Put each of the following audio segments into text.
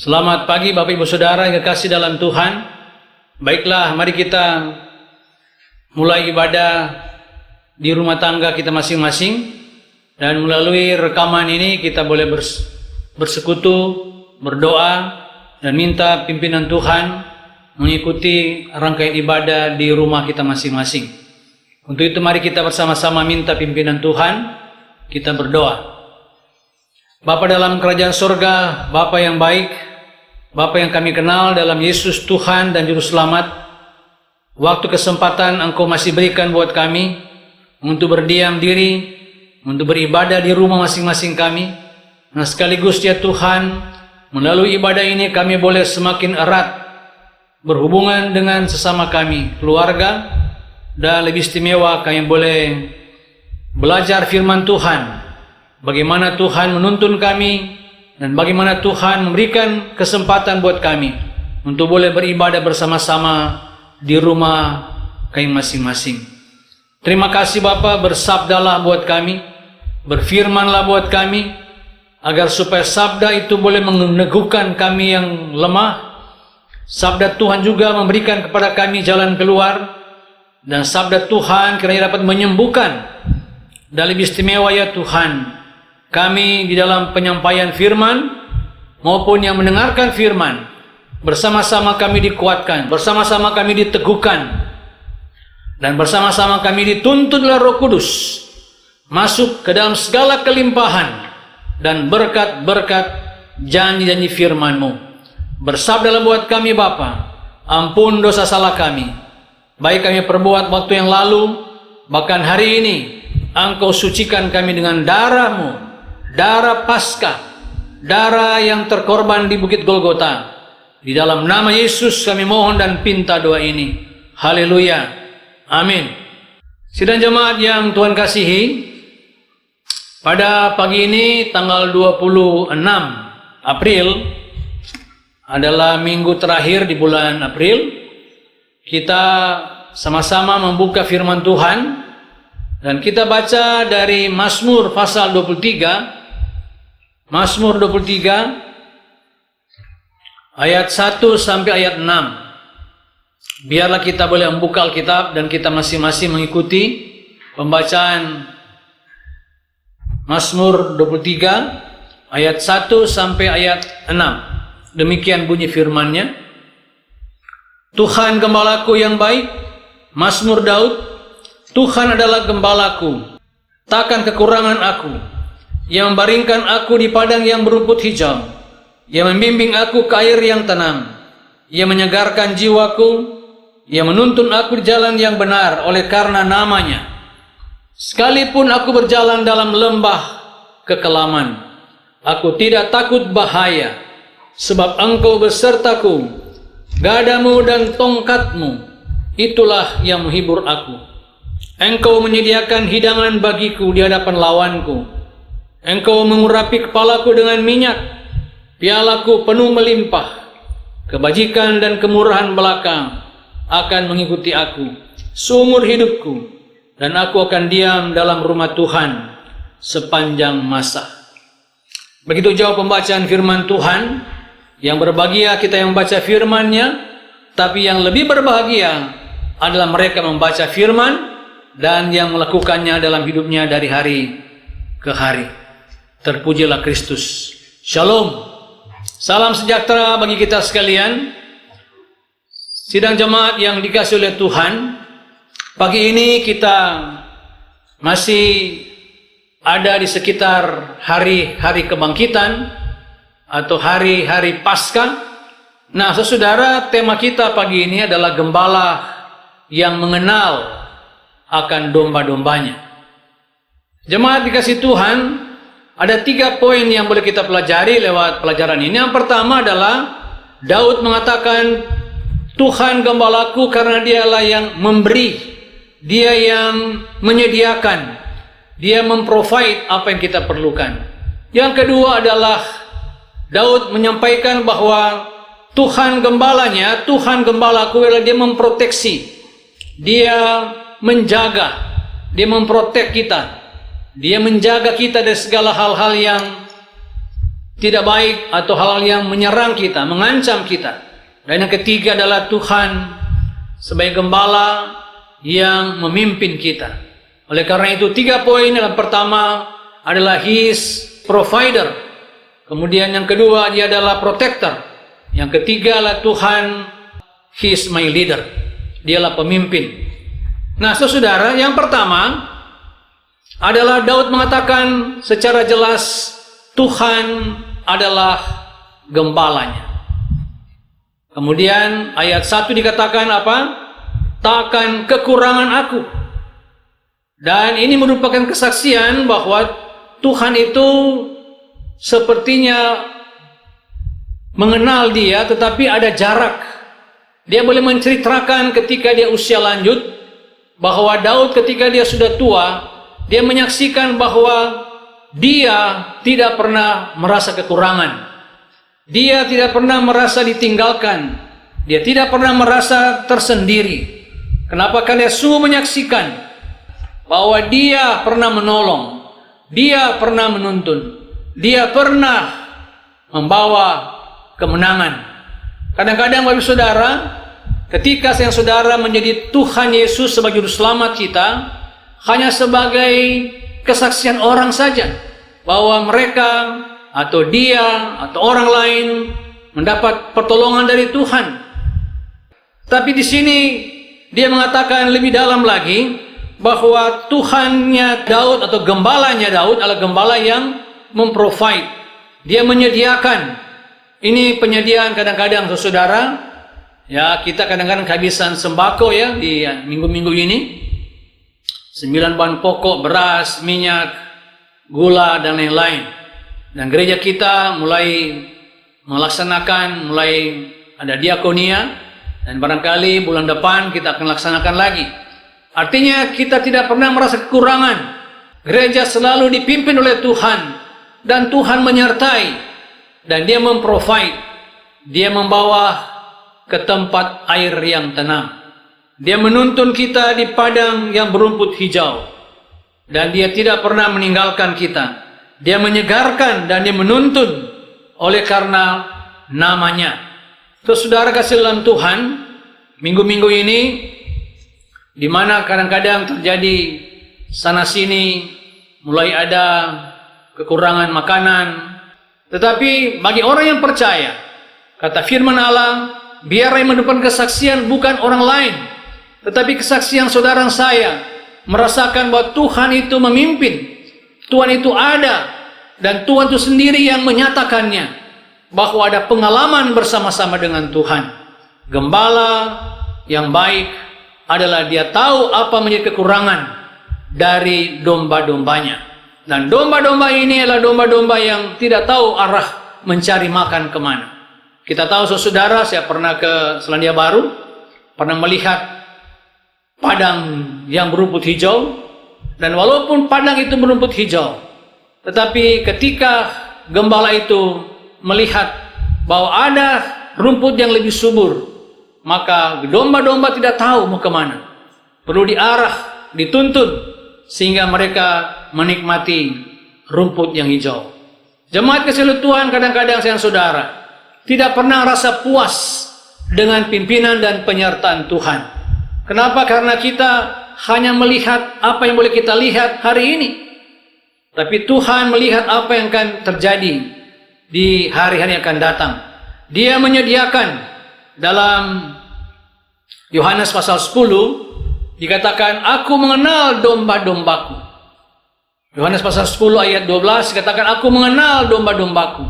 Selamat pagi Bapak Ibu Saudara yang kekasih dalam Tuhan. Baiklah, mari kita mulai ibadah di rumah tangga kita masing-masing. Dan melalui rekaman ini kita boleh bersekutu, berdoa, dan minta pimpinan Tuhan mengikuti rangkaian ibadah di rumah kita masing-masing. Untuk itu mari kita bersama-sama minta pimpinan Tuhan, kita berdoa. Bapa dalam kerajaan surga, Bapa yang baik, Bapa yang kami kenal dalam Yesus Tuhan dan Juru Selamat, waktu kesempatan Engkau masih berikan buat kami untuk berdiam diri, untuk beribadah di rumah masing-masing kami. Nah sekaligus ya Tuhan, melalui ibadah ini kami boleh semakin erat berhubungan dengan sesama kami, keluarga, dan lebih istimewa kami boleh belajar firman Tuhan. Bagaimana Tuhan menuntun kami dan bagaimana Tuhan memberikan kesempatan buat kami untuk boleh beribadah bersama-sama di rumah kami masing-masing. Terima kasih Bapa, bersabdalah buat kami, berfirmanlah buat kami, agar supaya sabda itu boleh meneguhkan kami yang lemah. Sabda Tuhan juga memberikan kepada kami jalan keluar, dan sabda Tuhan kiranya dapat menyembuhkan. Dan lebih istimewa ya Tuhan, kami di dalam penyampaian firman maupun yang mendengarkan firman, bersama-sama kami dikuatkan, bersama-sama kami diteguhkan, dan bersama-sama kami dituntun oleh Roh Kudus masuk ke dalam segala kelimpahan dan berkat-berkat janji-janji firman-Mu. Bersabdalah buat kami Bapa, ampun dosa salah kami, baik kami perbuat waktu yang lalu, bahkan hari ini Engkau sucikan kami dengan darah-Mu, darah Paskah, darah yang terkorban di Bukit Golgota. Di dalam nama Yesus kami mohon dan pinta doa ini. Haleluya. Amin. Sidang jemaat yang Tuhan kasihi, pada pagi ini tanggal 26 April adalah minggu terakhir di bulan April. Kita sama-sama membuka firman Tuhan dan kita baca dari Mazmur pasal 23. Mazmur 23 ayat 1 sampai ayat 6. Biarlah kita boleh membuka Alkitab dan kita masing-masing mengikuti pembacaan Mazmur 23 ayat 1 sampai ayat 6. Demikian bunyi firman-Nya. Tuhan gembalaku yang baik, Mazmur Daud. Tuhan adalah gembalaku, takkan kekurangan aku. Yang membaringkan aku di padang yang berumput hijau, yang membimbing aku ke air yang tenang, yang menyegarkan jiwaku, yang menuntun aku di jalan yang benar oleh karena namanya. Sekalipun aku berjalan dalam lembah kekelaman, aku tidak takut bahaya, sebab Engkau besertaku, gadamu dan tongkatmu, itulah yang menghibur aku. Engkau menyediakan hidangan bagiku di hadapan lawanku. Engkau mengurapi kepalaku dengan minyak, pialaku penuh melimpah. Kebajikan dan kemurahan belaka akan mengikuti aku seumur hidupku, dan aku akan diam dalam rumah Tuhan sepanjang masa. Begitu jauh pembacaan firman Tuhan. Yang berbahagia kita yang membaca firman-Nya, tapi yang lebih berbahagia adalah mereka membaca firman dan yang melakukannya dalam hidupnya dari hari ke hari. Terpujilah Kristus. Shalom. Salam sejahtera bagi kita sekalian. Sidang jemaat yang dikasihi oleh Tuhan, pagi ini kita masih ada di sekitar hari-hari kebangkitan atau hari-hari Paskah. Nah, saudara, tema kita pagi ini adalah gembala yang mengenal akan domba-dombanya. Jemaat dikasihi Tuhan, ada 3 poin yang boleh kita pelajari lewat pelajaran ini. Yang pertama adalah Daud mengatakan, Tuhan gembalaku karena dialah yang memberi, dia yang menyediakan, dia memprovide apa yang kita perlukan. Yang kedua adalah Daud menyampaikan bahwa Tuhan gembalanya, Tuhan gembalaku adalah dia memproteksi, dia menjaga, dia memprotek kita, dia menjaga kita dari segala hal-hal yang tidak baik atau hal-hal yang menyerang kita, mengancam kita. Dan yang ketiga adalah Tuhan sebagai gembala yang memimpin kita. Oleh karena itu 3 poin. Yang pertama adalah His provider. Kemudian yang kedua dia adalah protector. Yang ketiga adalah Tuhan He's my leader. Dialah pemimpin. Nah, saudara, yang pertama adalah Daud mengatakan secara jelas Tuhan adalah gembalanya. Kemudian ayat 1 dikatakan apa? Takkan kekurangan aku. Dan ini merupakan kesaksian bahwa Tuhan itu sepertinya mengenal dia, tetapi ada jarak. Dia boleh menceritakan ketika dia usia lanjut, bahwa Daud ketika dia sudah tua, dia menyaksikan bahwa dia tidak pernah merasa kekurangan. Dia tidak pernah merasa ditinggalkan. Dia tidak pernah merasa tersendiri. Kenapa? Karena dia sungguh menyaksikan bahwa dia pernah menolong, dia pernah menuntun, dia pernah membawa kemenangan. Kadang-kadang Bapak Saudara, ketika sang saudara menjadi Tuhan Yesus sebagai juru selamat kita, hanya sebagai kesaksian orang saja bahwa mereka atau dia atau orang lain mendapat pertolongan dari Tuhan. Tapi di sini dia mengatakan lebih dalam lagi bahwa Tuhannya Daud atau gembalanya Daud adalah gembala yang memprovide. Dia menyediakan. Ini penyediaan kadang-kadang saudara. Ya, kita kadang-kadang kehabisan sembako ya di minggu-minggu ini. 9 bahan pokok, beras, minyak, gula, dan lain-lain. Dan gereja kita mulai melaksanakan, mulai ada diakonia. Dan barangkali bulan depan kita akan laksanakan lagi. Artinya kita tidak pernah merasa kekurangan. Gereja selalu dipimpin oleh Tuhan. Dan Tuhan menyertai. Dan dia memprovide. Dia membawa ke tempat air yang tenang. Dia menuntun kita di padang yang berumput hijau. Dan dia tidak pernah meninggalkan kita. Dia menyegarkan dan dia menuntun oleh karena namanya. Saudara kasih dalam Tuhan, minggu-minggu ini di mana kadang-kadang terjadi sana sini mulai ada kekurangan makanan. Tetapi bagi orang yang percaya, kata firman Allah, biar yang mendepan kesaksian bukan orang lain, tetapi kesaksian saudara saya merasakan bahwa Tuhan itu memimpin, Tuhan itu ada, dan Tuhan itu sendiri yang menyatakannya, bahwa ada pengalaman bersama-sama dengan Tuhan. Gembala yang baik adalah dia tahu apa menjadi kekurangan dari domba-dombanya. Dan domba-domba ini adalah domba-domba yang tidak tahu arah mencari makan kemana. Kita tahu saudara, saya pernah ke Selandia Baru, pernah melihat padang yang berumput hijau, dan walaupun padang itu berumput hijau, tetapi ketika gembala itu melihat bahwa ada rumput yang lebih subur, maka domba-domba tidak tahu mau kemana. Perlu diarah, dituntun, sehingga mereka menikmati rumput yang hijau. Jemaat kasih Tuhan, kadang-kadang sayang saudara tidak pernah rasa puas dengan pimpinan dan penyertaan Tuhan. Kenapa? Karena kita hanya melihat apa yang boleh kita lihat hari ini. Tapi Tuhan melihat apa yang akan terjadi di hari-hari yang akan datang. Dia menyediakan. Dalam Yohanes pasal 10 dikatakan, aku mengenal domba-dombaku. Yohanes pasal 10 ayat 12 dikatakan, aku mengenal domba-dombaku.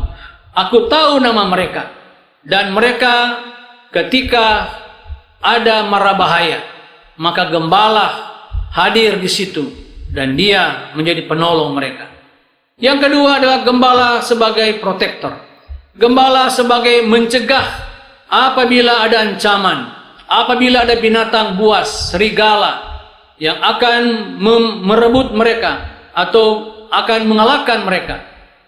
Aku tahu nama mereka. Dan mereka ketika ada mara bahaya, maka gembala hadir di situ dan dia menjadi penolong mereka. Yang kedua adalah gembala sebagai protektor. Gembala sebagai mencegah apabila ada ancaman, apabila ada binatang buas, serigala yang akan merebut mereka atau akan mengalahkan mereka.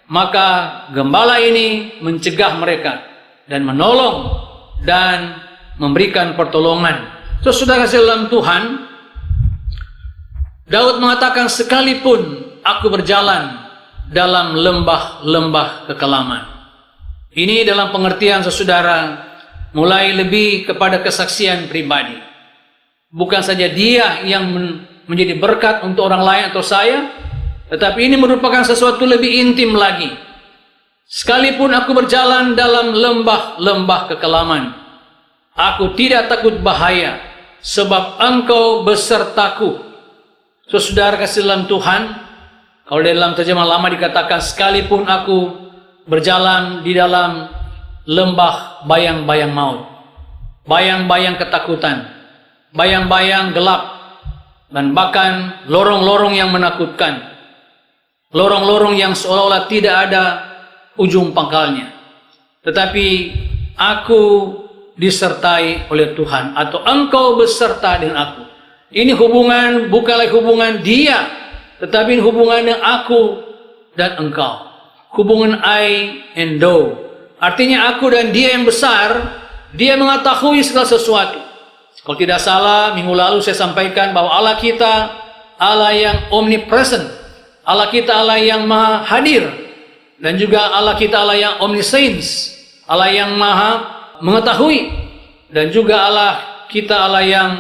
Maka gembala ini mencegah mereka dan menolong dan memberikan pertolongan. Saudara dalam Tuhan, Daud mengatakan, sekalipun aku berjalan dalam lembah-lembah kekelaman. Ini dalam pengertian saudara, mulai lebih kepada kesaksian pribadi. Bukan saja dia yang menjadi berkat untuk orang lain atau saya, tetapi ini merupakan sesuatu lebih intim lagi. Sekalipun aku berjalan dalam lembah-lembah kekelaman, aku tidak takut bahaya, sebab Engkau besertaku. Saudara kasih dalam Tuhan, kalau dalam terjemahan lama dikatakan, sekalipun aku berjalan di dalam lembah bayang-bayang maut, bayang-bayang ketakutan, bayang-bayang gelap, dan bahkan lorong-lorong yang menakutkan, lorong-lorong yang seolah-olah tidak ada ujung pangkalnya, tetapi aku disertai oleh Tuhan, atau Engkau beserta dengan aku. Ini hubungan bukanlah hubungan dia, tetapi hubungan aku dan engkau. Hubungan I and thou. Artinya aku dan dia yang besar, dia mengetahui segala sesuatu. Kalau tidak salah, minggu lalu saya sampaikan bahwa Allah kita, Allah yang omnipresent, Allah kita Allah yang maha hadir, dan juga Allah kita Allah yang omniscience, Allah yang maha mengetahui, dan juga Allah kita Allah yang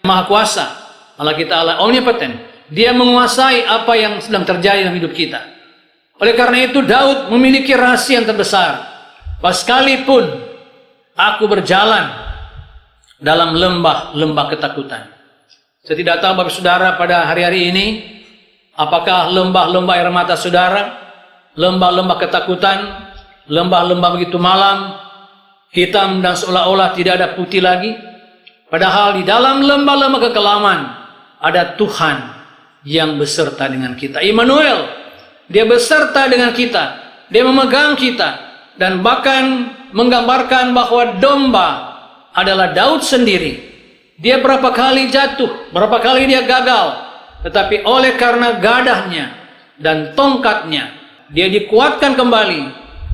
maha kuasa, Allah kita Allah omnipotent. Dia menguasai apa yang sedang terjadi dalam hidup kita. Oleh karena itu Daud memiliki rahasia yang terbesar, bahwa sekalipun aku berjalan dalam lembah-lembah ketakutan. Saya tidak tahu Bapak Saudara pada hari-hari ini, apakah lembah-lembah air mata saudara, lembah-lembah ketakutan, lembah-lembah begitu malam, hitam dan seolah-olah tidak ada putih lagi. Padahal di dalam lembah-lembah kekelaman ada Tuhan yang beserta dengan kita. Immanuel, dia beserta dengan kita, dia memegang kita, dan bahkan menggambarkan bahwa domba adalah Daud sendiri. Dia berapa kali jatuh, berapa kali dia gagal, tetapi oleh karena gadahnya dan tongkatnya, dia dikuatkan kembali,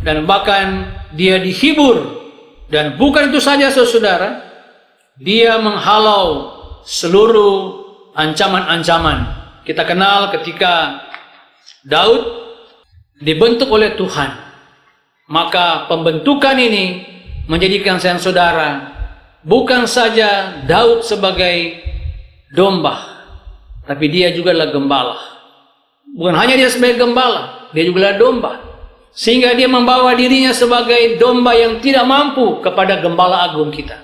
dan bahkan dia dihibur. Dan bukan itu saja saudara, dia menghalau seluruh ancaman-ancaman. Kita kenal ketika Daud dibentuk oleh Tuhan, maka pembentukan ini menjadikan saudara bukan saja Daud sebagai domba, tapi dia juga adalah gembala. Bukan hanya dia sebagai gembala, dia juga adalah domba, sehingga dia membawa dirinya sebagai domba yang tidak mampu kepada gembala agung kita.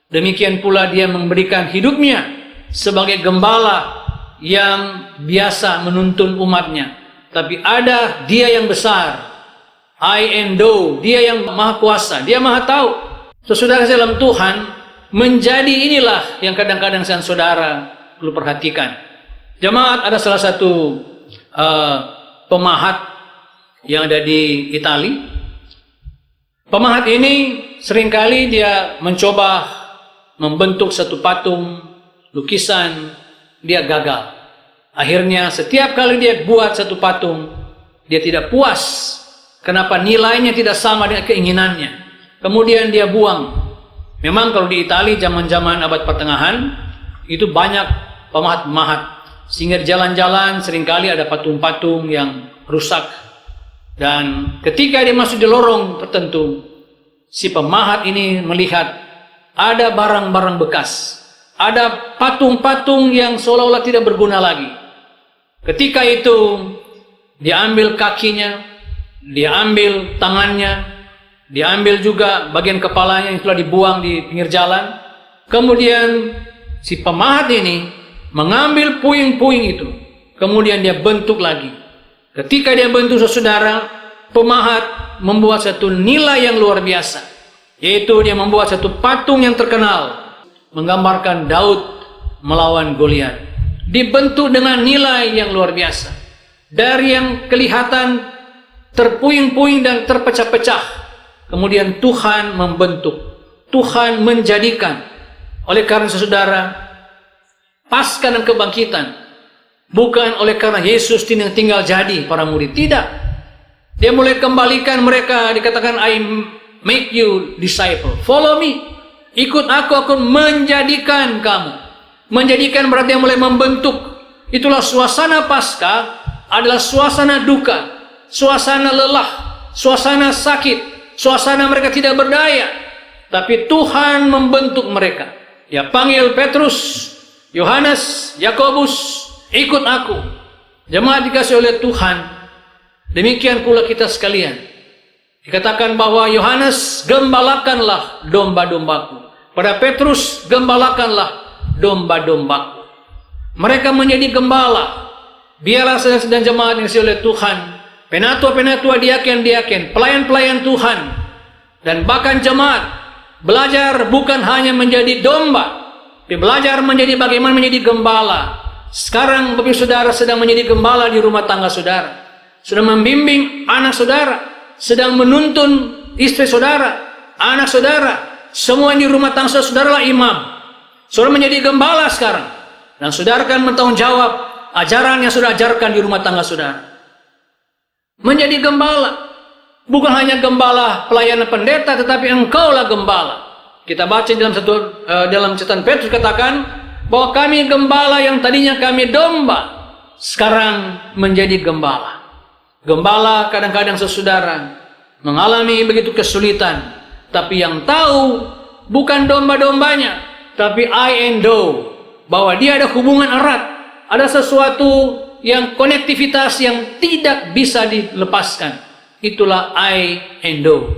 Demikian pula dia memberikan hidupnya sebagai gembala yang biasa menuntun umatnya. Tapi ada dia yang besar, I and thou, dia yang maha kuasa, dia maha tahu. Saudara dalam Tuhan, menjadi inilah yang kadang-kadang saudara perlu perhatikan. Jemaat, ada salah satu pemahat yang ada di Itali. Pemahat ini seringkali dia mencoba membentuk satu patung, lukisan, dia gagal. Akhirnya setiap kali dia buat satu patung, dia tidak puas. Kenapa nilainya tidak sama dengan keinginannya? Kemudian dia buang. Memang kalau di Itali zaman-zaman abad pertengahan, itu banyak pemahat-pemahat. Sehingga di jalan-jalan seringkali ada patung-patung yang rusak. Dan ketika dia masuk di lorong tertentu, si pemahat ini melihat ada barang-barang bekas. Ada patung-patung yang seolah-olah tidak berguna lagi. Ketika itu, dia ambil kakinya, dia ambil tangannya, dia ambil juga bagian kepalanya yang telah dibuang di pinggir jalan. Kemudian si pemahat ini mengambil puing-puing itu, kemudian dia bentuk lagi. Ketika dia bentuk saudara, pemahat membuat satu nilai yang luar biasa, yaitu dia membuat satu patung yang terkenal, menggambarkan Daud melawan Goliat. Dibentuk dengan nilai yang luar biasa. Dari yang kelihatan terpuing-puing dan terpecah-pecah, kemudian Tuhan membentuk, Tuhan menjadikan. Oleh karena saudara, pasca dan kebangkitan bukan oleh karena Yesus tinggal jadi para murid, tidak. Dia mulai kembalikan mereka, dikatakan I make you disciple, follow me, ikut aku menjadikan kamu. Menjadikan berarti yang mulai membentuk. Itulah suasana Paskah, adalah suasana duka, suasana lelah, suasana sakit, suasana mereka tidak berdaya. Tapi Tuhan membentuk mereka. Dia panggil Petrus, Yohanes, Yakobus, ikut aku. Jemaat dikasih oleh Tuhan. Demikian pula kita sekalian. Dikatakan bahwa Yohanes, gembalakanlah domba-dombaku. Pada Petrus, gembalakanlah domba-dombaku. Mereka menjadi gembala. Biarlah saudara dan jemaat yang dikasihi oleh Tuhan, penatua-penatua, diaken-diaken, pelayan-pelayan Tuhan, dan bahkan jemaat belajar bukan hanya menjadi domba, tapi belajar menjadi bagaimana menjadi gembala. Sekarang Bapak Saudara sedang menjadi gembala di rumah tangga saudara, sedang membimbing anak saudara, sedang menuntun istri saudara, anak saudara, semua di rumah tangga saudara lah imam. Saudara menjadi gembala sekarang, dan saudara akan bertanggung jawab ajaran yang sudah ajarkan di rumah tangga saudara. Menjadi gembala bukan hanya gembala pelayanan pendeta, tetapi engkaulah gembala. Kita baca dalam catatan Petrus katakan bahwa kami gembala yang tadinya kami domba, sekarang menjadi gembala. Gembala kadang-kadang saudara mengalami begitu kesulitan, tapi yang tahu bukan domba-dombanya, tapi I and do, bahwa dia ada hubungan erat, ada sesuatu yang konektivitas yang tidak bisa dilepaskan. Itulah I and do.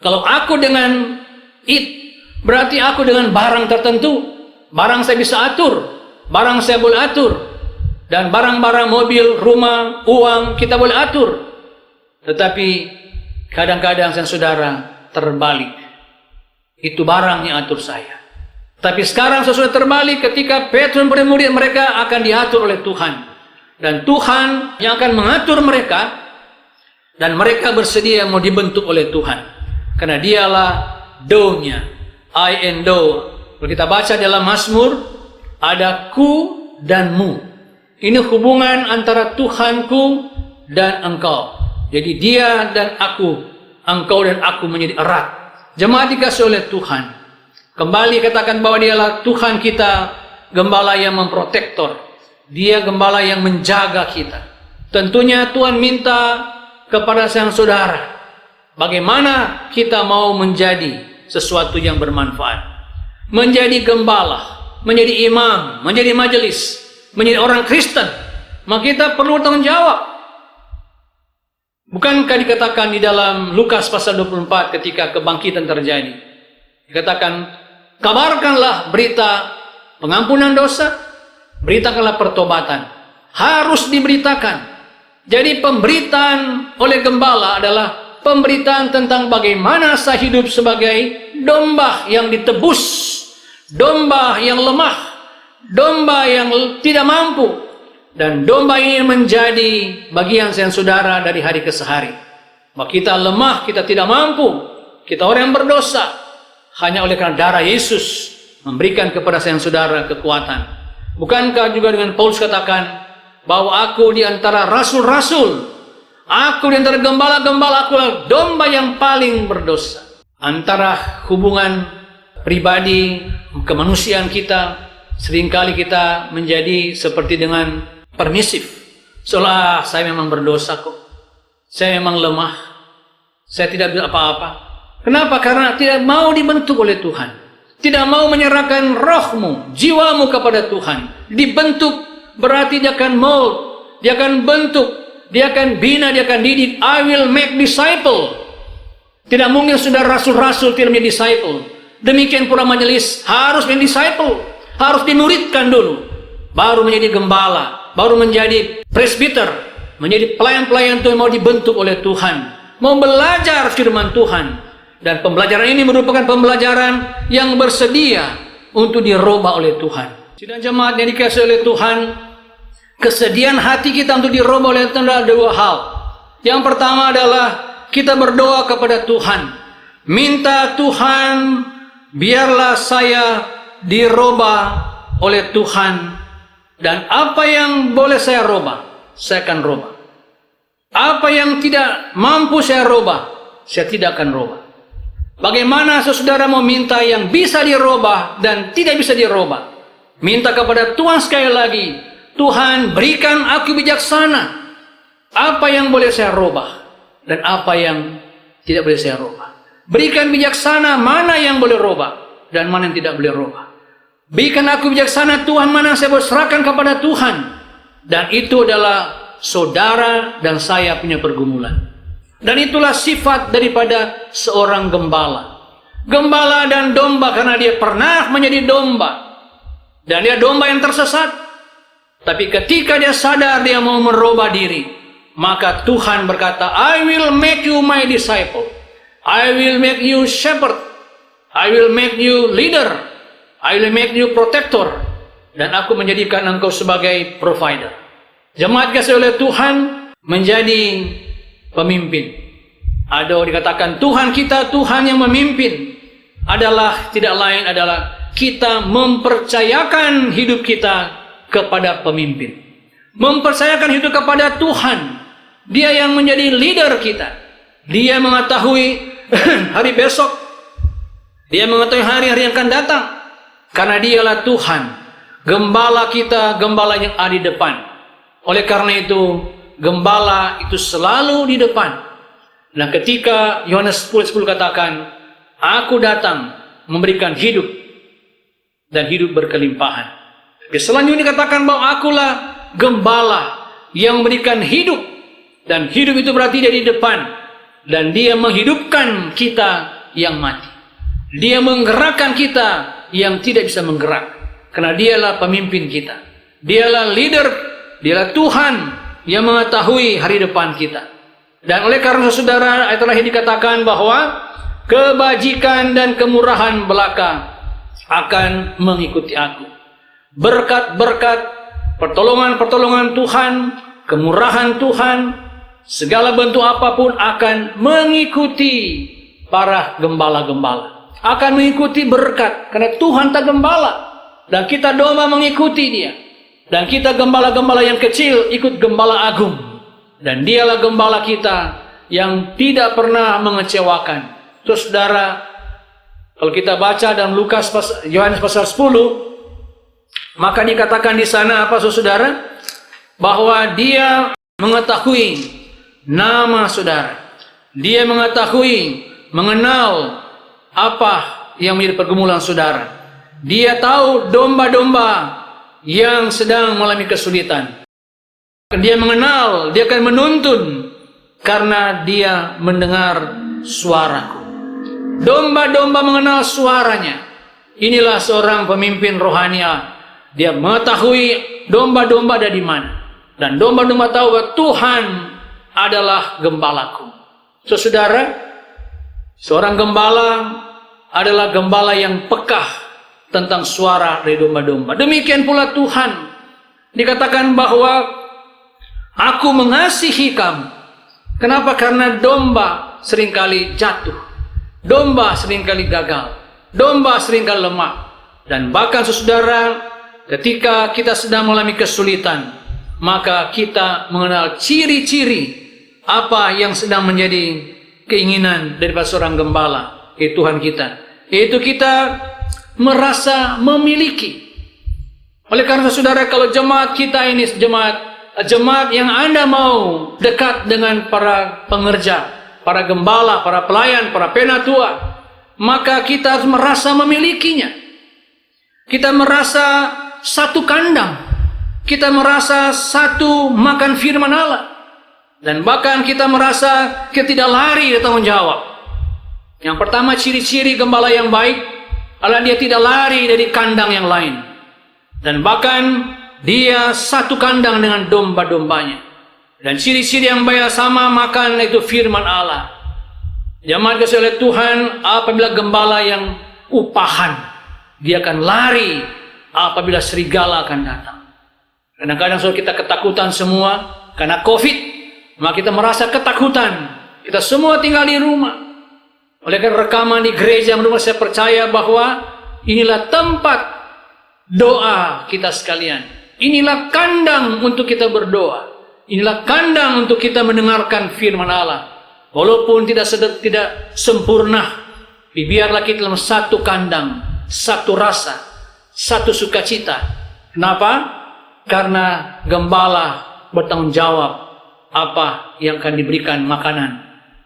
Kalau aku dengan it, berarti aku dengan barang tertentu. Barang saya bisa atur, barang saya boleh atur, dan barang-barang mobil, rumah, uang kita boleh atur. Tetapi kadang-kadang saudara terbalik. Itu barang yang atur saya. Tapi sekarang sesudah terbalik, ketika Petrus dan murid mereka akan diatur oleh Tuhan, dan Tuhan yang akan mengatur mereka, dan mereka bersedia mau dibentuk oleh Tuhan, karena dialah do-nya, I and do. Kalau kita baca dalam Mazmur, ada ku dan mu. Ini hubungan antara Tuhanku dan engkau. Jadi dia dan aku, engkau dan aku menjadi erat. Jemaat dikasih oleh Tuhan. Kembali katakan bahwa dialah Tuhan kita, gembala yang memprotektor. Dia gembala yang menjaga kita. Tentunya Tuhan minta kepada sang saudara, bagaimana kita mau menjadi sesuatu yang bermanfaat. Menjadi gembala, menjadi imam, menjadi majelis, menjadi orang Kristen, maka kita perlu tanggung jawab. Bukankah dikatakan di dalam Lukas pasal 24 ketika kebangkitan terjadi, dikatakan, kabarkanlah berita pengampunan dosa, beritakanlah pertobatan. Harus diberitakan. Jadi pemberitaan oleh gembala adalah pemberitaan tentang bagaimana saya hidup sebagai domba yang ditebus, domba yang lemah, domba yang tidak mampu, dan domba ini menjadi bagian saya saudara dari hari ke hari. Bahwa kita lemah, kita tidak mampu, kita orang yang berdosa, hanya oleh karena darah Yesus memberikan kepada saya saudara kekuatan. Bukankah juga dengan Paulus katakan bahwa aku di antara rasul-rasul, aku di antara gembala-gembala, aku adalah domba yang paling berdosa. Antara hubungan pribadi, kemanusiaan kita, seringkali kita menjadi seperti dengan permisif. Seolah saya memang berdosa kok, saya memang lemah, saya tidak bisa apa-apa. Kenapa? Karena tidak mau dibentuk oleh Tuhan, tidak mau menyerahkan rohmu, jiwamu kepada Tuhan. Dibentuk berarti dia akan mold, dia akan bentuk, dia akan bina, dia akan didik. I will make disciple. Tidak mungkin sudah rasul-rasul tidak menjadi disciple. Demikian pula majelis harus menjadi disciple, harus dimuridkan dulu, baru menjadi gembala, baru menjadi presbiter, menjadi pelayan-pelayan Tuhan, mau dibentuk oleh Tuhan, mau belajar firman Tuhan. Dan pembelajaran ini merupakan pembelajaran yang bersedia untuk dirubah oleh Tuhan. Sidang jemaat yang dikasihi oleh Tuhan, kesediaan hati kita untuk dirubah oleh Tuhan adalah dua hal. Yang pertama adalah kita berdoa kepada Tuhan, minta Tuhan, biarlah saya dirubah oleh Tuhan, dan apa yang boleh saya rubah, saya akan rubah. Apa yang tidak mampu saya rubah, saya tidak akan rubah. Bagaimana saudara mau minta yang bisa dirubah dan tidak bisa dirubah? Minta kepada Tuhan sekali lagi, Tuhan berikan aku bijaksana. Apa yang boleh saya rubah dan apa yang tidak boleh saya robah. Berikan bijaksana mana yang boleh robah dan mana yang tidak boleh robah. Berikan aku bijaksana Tuhan mana yang saya boleh serahkan kepada Tuhan. Dan itu adalah saudara dan saya punya pergumulan. Dan itulah sifat daripada seorang gembala. Gembala dan domba karena dia pernah menjadi domba. Dan dia domba yang tersesat. Tapi ketika dia sadar dia mau merubah diri, maka Tuhan berkata, I will make you my disciple. I will make you shepherd. I will make you leader. I will make you protector. Dan aku menjadikan engkau sebagai provider. Jemaat kasih oleh Tuhan menjadi pemimpin. Ada dikatakan Tuhan kita, Tuhan yang memimpin adalah tidak lain adalah kita mempercayakan hidup kita kepada pemimpin. Mempercayakan hidup kepada Tuhan. Dia yang menjadi leader kita. Dia mengetahui hari besok. Dia mengetahui hari-hari yang akan datang. Karena dialah Tuhan. Gembala kita, gembala yang ada di depan. Oleh karena itu, gembala itu selalu di depan. Nah, ketika Yohanes 10:10 katakan, aku datang memberikan hidup dan hidup berkelimpahan. Selanjutnya dikatakan bahwa akulah gembala yang memberikan hidup. Dan hidup itu berarti dia di depan. Dan dia menghidupkan kita yang mati. Dia menggerakkan kita yang tidak bisa menggerak. Karena dialah pemimpin kita. Dialah leader. Dialah Tuhan yang mengetahui hari depan kita. Dan oleh karena saudara, ayat terakhir dikatakan bahwa kebajikan dan kemurahan belaka akan mengikuti aku. Berkat-berkat, pertolongan-pertolongan Tuhan, kemurahan Tuhan, segala bentuk apapun akan mengikuti para gembala-gembala. Akan mengikuti berkat. Karena Tuhan tak gembala. Dan kita domba mengikuti dia. Dan kita gembala-gembala yang kecil ikut gembala agung. Dan dialah gembala kita yang tidak pernah mengecewakan. Terus saudara, kalau kita baca dalam Yohanes pasal 10, maka dikatakan di sana apa saudara? Bahwa dia mengetahui nama saudara. Dia mengetahui, mengenal apa yang menjadi pergumulan saudara. Dia tahu domba-domba yang sedang mengalami kesulitan. Dia mengenal, dia akan menuntun karena dia mendengar suaraku. Domba-domba mengenal suaranya. Inilah seorang pemimpin rohani Allah. Dia mengetahui domba-domba ada di mana. Dan domba-domba tahu bahwa Tuhan adalah gembalaku. Saudara, seorang gembala adalah gembala yang pekah tentang suara dari domba-domba. Demikian pula Tuhan. Dikatakan bahwa aku mengasihi kamu. Kenapa? Karena domba seringkali jatuh. Domba seringkali gagal. Domba seringkali lemah. Dan bahkan saudara, ketika kita sedang mengalami kesulitan, maka kita mengenal ciri-ciri apa yang sedang menjadi keinginan daripada seorang gembala, yaitu Tuhan kita. Yaitu kita merasa memiliki. Oleh karena saudara, kalau jemaat kita ini jemaat yang Anda mau dekat dengan para pengerja, para gembala, para pelayan, para penatua, maka kita harus merasa memilikinya. Kita merasa satu kandang. Kita merasa satu makan firman Allah. Dan bahkan kita merasa kita tidak lari dari tanggung jawab. Yang pertama, ciri-ciri gembala yang baik adalah dia tidak lari dari kandang yang lain. Dan bahkan dia satu kandang dengan domba-dombanya. Dan ciri-ciri yang baik sama makan itu firman Allah. Jemaat kasih oleh Tuhan, apabila gembala yang upahan, dia akan lari apabila serigala akan datang. Kadang-kadang saudara kita ketakutan semua karena COVID, maka kita merasa ketakutan. Kita semua tinggal di rumah. Oleh karena rekaman di gereja rumah, saya percaya bahwa inilah tempat doa kita sekalian. Inilah kandang untuk kita berdoa. Inilah kandang untuk kita mendengarkan firman Allah. Walaupun tidak sempurna, biarlah kita dalam satu kandang, satu rasa, satu sukacita. Kenapa? Karena gembala bertanggung jawab apa yang akan diberikan makanan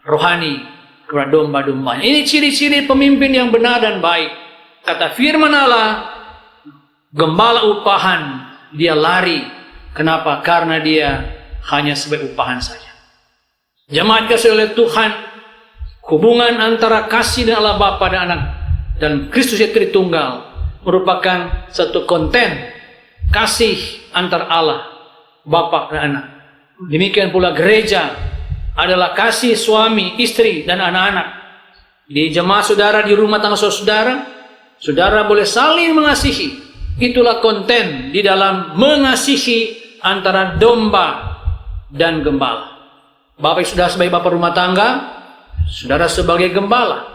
rohani kepada domba-dombanya. Ini ciri-ciri pemimpin yang benar dan baik. Kata firman Allah, gembala upahan, dia lari. Kenapa? Karena dia hanya sebagai upahan saja. Jemaat kasih oleh Tuhan, hubungan antara kasih dan Allah Bapa dan Anak dan Kristus yang Tritunggal merupakan satu konten kasih antar Allah Bapa dan Anak. Demikian pula gereja adalah kasih suami, istri, dan anak-anak. Di jemaat saudara, di rumah tangga saudara, saudara boleh saling mengasihi. Itulah konten di dalam mengasihi antara domba dan gembala. Bapak sudah sebagai bapak rumah tangga, saudara sebagai gembala.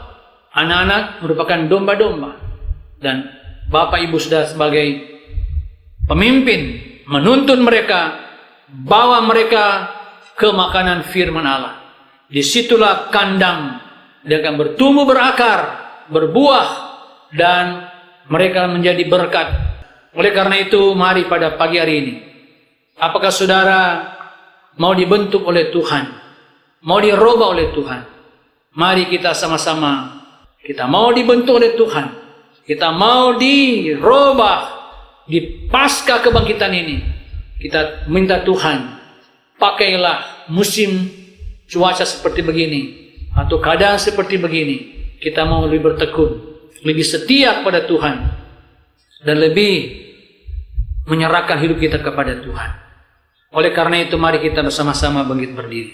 Anak-anak merupakan domba-domba. Dan bapak ibu sudah sebagai pemimpin, menuntun mereka, bawa mereka ke makanan firman Allah. Disitulah kandang, dia akan bertumbuh berakar, berbuah, dan mereka menjadi berkat. Oleh karena itu, mari pada pagi hari ini, apakah saudara mau dibentuk oleh Tuhan, mau dirubah oleh Tuhan? Mari kita sama-sama, kita mau dibentuk oleh Tuhan, kita mau dirubah di pasca kebangkitan ini. Kita minta Tuhan, pakailah musim cuaca seperti begini atau keadaan seperti begini, kita mau lebih bertekun, lebih setia kepada Tuhan, dan lebih menyerahkan hidup kita kepada Tuhan. Oleh karena itu, mari kita bersama-sama bangkit berdiri.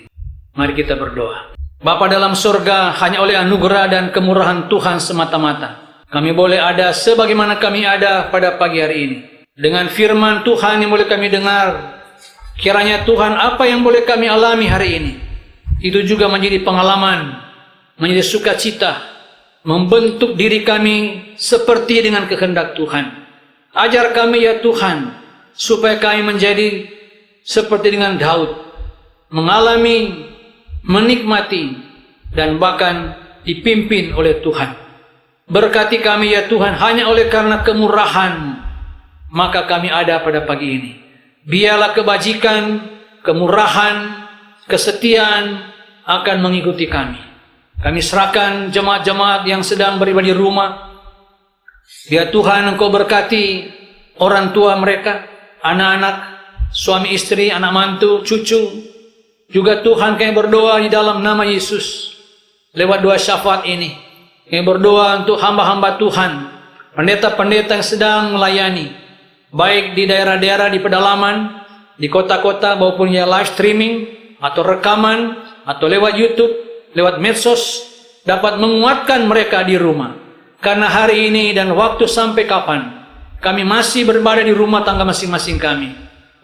Mari kita berdoa. Bapa dalam surga, hanya oleh anugerah dan kemurahan Tuhan semata-mata kami boleh ada sebagaimana kami ada pada pagi hari ini. Dengan firman Tuhan yang boleh kami dengar, kiranya Tuhan, apa yang boleh kami alami hari ini, itu juga menjadi pengalaman, menjadi sukacita, membentuk diri kami seperti dengan kehendak Tuhan. Ajar kami ya Tuhan, supaya kami menjadi seperti dengan Daud, mengalami, menikmati, dan bahkan dipimpin oleh Tuhan. Berkati kami ya Tuhan, hanya oleh karena kemurahan, maka kami ada pada pagi ini. Biarlah kebajikan, kemurahan, kesetiaan akan mengikuti kami. Kami serahkan jemaat-jemaat yang sedang beribadah di rumah. Biar Tuhan Engkau berkati orang tua mereka, anak-anak, suami istri, anak mantu, cucu. Juga Tuhan, kami berdoa di dalam nama Yesus, lewat doa syafaat ini, kami berdoa untuk hamba-hamba Tuhan, pendeta-pendeta yang sedang melayani, baik di daerah-daerah di pedalaman, di kota-kota, maupun ya live streaming atau rekaman, atau lewat YouTube, lewat medsos, dapat menguatkan mereka di rumah. Karena hari ini dan waktu sampai kapan kami masih beribadah di rumah tangga masing-masing kami.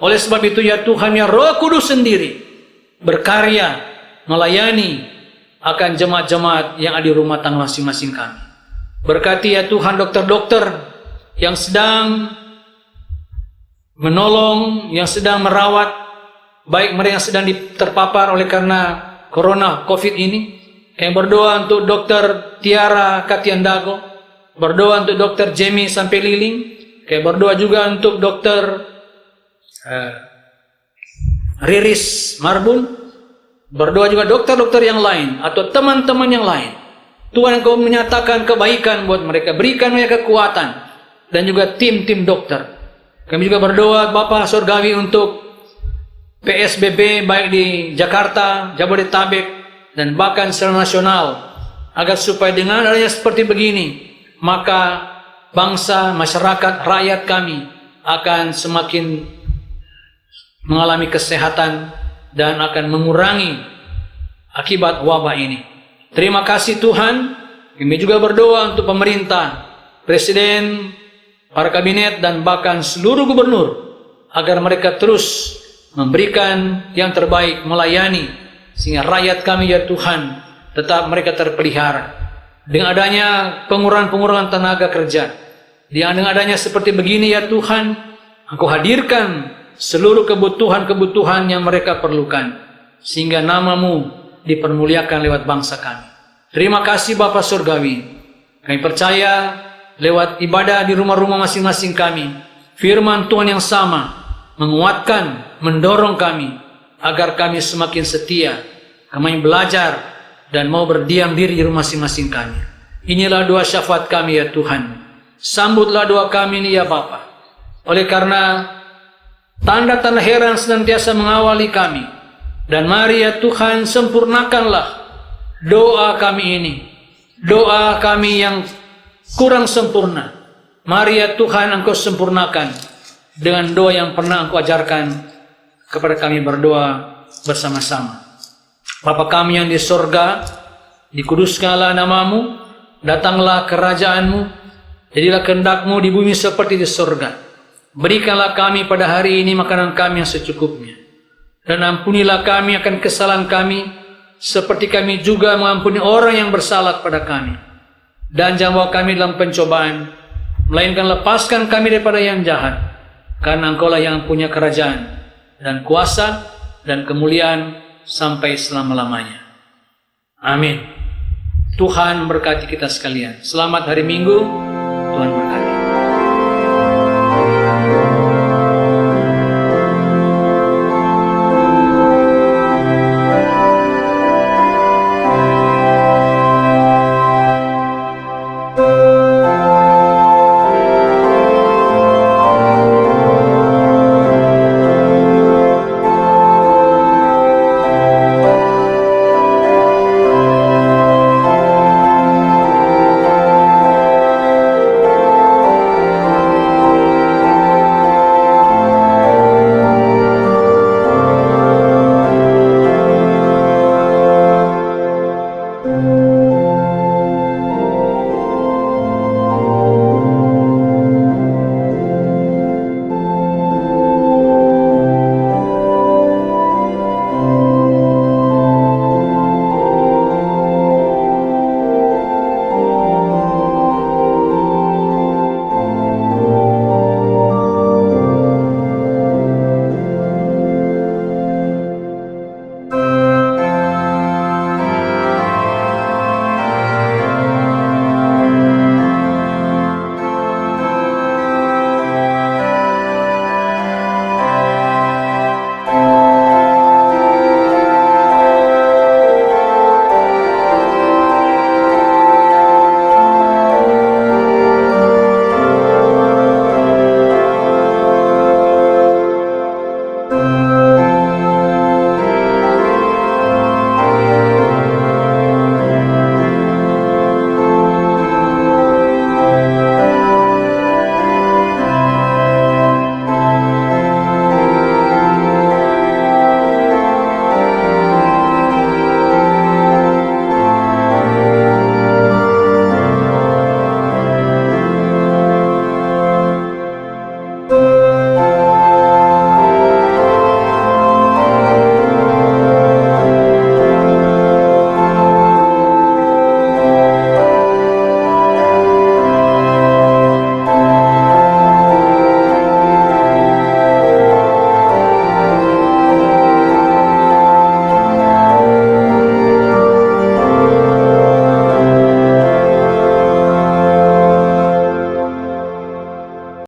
Oleh sebab itu ya Tuhan, ya Roh Kudus sendiri berkarya melayani akan jemaat-jemaat yang ada di rumah tangga masing-masing kami. Berkati ya Tuhan dokter-dokter yang sedang menolong, yang sedang merawat, baik mereka yang sedang terpapar oleh karena corona COVID ini. Kami berdoa untuk Dr. Tiara Katiandago, berdoa untuk Dr. Jamie sampai Liling. Kami berdoa juga untuk Dr. Riris Marbun, berdoa juga dokter-dokter yang lain atau teman-teman yang lain. Tuhan, Engkau menyatakan kebaikan buat mereka, berikan mereka kekuatan, dan juga tim-tim dokter. Kami juga berdoa Bapa Surgawi untuk PSBB baik di Jakarta, Jabodetabek, dan bahkan secara nasional, agar supaya dengan adanya seperti begini, maka bangsa, masyarakat, rakyat kami akan semakin mengalami kesehatan dan akan mengurangi akibat wabah ini. Terima kasih Tuhan. Kami juga berdoa untuk pemerintah, presiden, para kabinet, dan bahkan seluruh gubernur, agar mereka terus memberikan yang terbaik, melayani, sehingga rakyat kami ya Tuhan tetap mereka terpelihara. Dengan adanya pengurangan-pengurangan tenaga kerja, dengan adanya seperti begini ya Tuhan, Engkau hadirkan seluruh kebutuhan-kebutuhan yang mereka perlukan, sehingga nama-Mu dipermuliakan lewat bangsa kami. Terima kasih Bapa Surgawi. Kami percaya lewat ibadah di rumah-rumah masing-masing kami, firman Tuhan yang sama menguatkan, mendorong kami agar kami semakin setia, kami belajar dan mau berdiam diri di rumah masing-masing kami. Inilah doa syafaat kami ya Tuhan. Sambutlah doa kami ini ya Bapa. Oleh karena tanda-tanda heran senantiasa mengawali kami. Dan mari ya Tuhan, sempurnakanlah doa kami ini. Doa kami yang kurang sempurna. Mari ya Tuhan, Engkau sempurnakan dengan doa yang pernah Engkau ajarkan kepada kami berdoa bersama-sama. Bapa kami yang di sorga, dikuduskanlah namamu, datanglah kerajaanmu, jadilah kehendak-mu di bumi seperti di sorga. Berikanlah kami pada hari ini makanan kami yang secukupnya. Dan ampunilah kami akan kesalahan kami, seperti kami juga mengampuni orang yang bersalah kepada kami. Dan jangan bawa kami dalam pencobaan, melainkan lepaskan kami daripada yang jahat. Karena Engkaulah yang punya kerajaan, dan kuasa, dan kemuliaan, sampai selama-lamanya. Amin. Tuhan berkati kita sekalian. Selamat hari Minggu. Tuhan berkati. Thank